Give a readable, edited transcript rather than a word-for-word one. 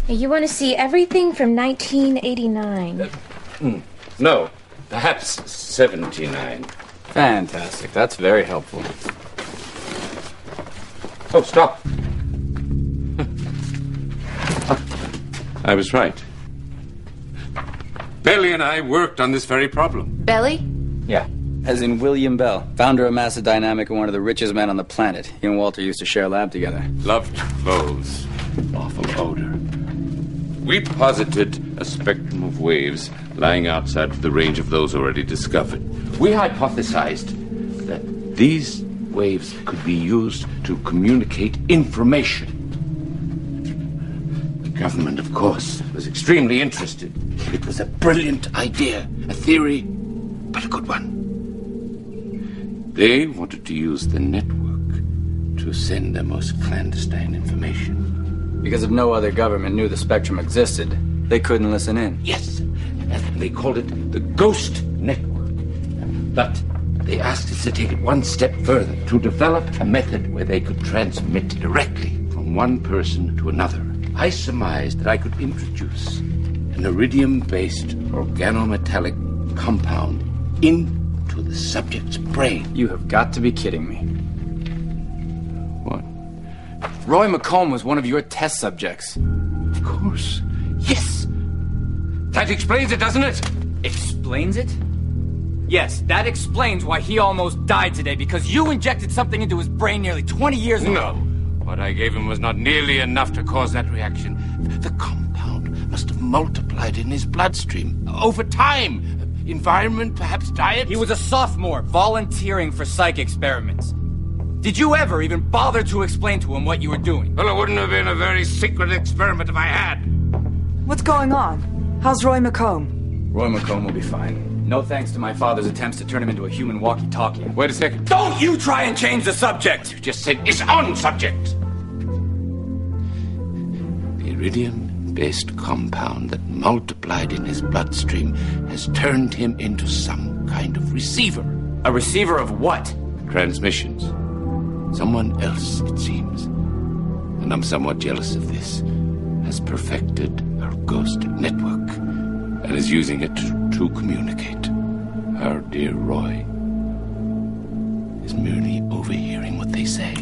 You want to see everything from 1989? No, perhaps 79. Fantastic. That's very helpful. Oh, stop. I was right. Belly and I worked on this very problem. Belly? Yeah. As in William Bell, founder of Massive Dynamic and one of the richest men on the planet. He and Walter used to share a lab together. Loved clothes. Awful odor. We posited a spectrum of waves lying outside of the range of those already discovered. We hypothesized that these waves could be used to communicate information. The government, of course, was extremely interested. It was a brilliant idea, a theory, but a good one. They wanted to use the network to send their most clandestine information. Because if no other government knew the spectrum existed, they couldn't listen in. Yes, and they called it the Ghost Network. But they asked us to take it one step further, to develop a method where they could transmit directly from one person to another. I surmised that I could introduce an iridium-based organometallic compound into the subject's brain. You have got to be kidding me. What? Roy McComb was one of your test subjects. Of course. Yes. That explains it, doesn't it? Explains it? Yes, that explains why he almost died today, because you injected something into his brain nearly 20 years ago. No. What I gave him was not nearly enough to cause that reaction. The compound must have multiplied in his bloodstream over time. Environment, perhaps diet? He was a sophomore, volunteering for psych experiments. Did you ever even bother to explain to him what you were doing? Well, it wouldn't have been a very secret experiment if I had. What's going on? How's Roy McComb? Roy McComb will be fine. No thanks to my father's attempts to turn him into a human walkie-talkie. Wait a second. Don't you try and change the subject! You just said it's on subject. The iridium-based compound that multiplied in his bloodstream has turned him into some kind of receiver. A receiver of what? Transmissions. Someone else, it seems, and I'm somewhat jealous of this, has perfected our ghost network and is using it to communicate. Our dear Roy is merely overhearing what they say.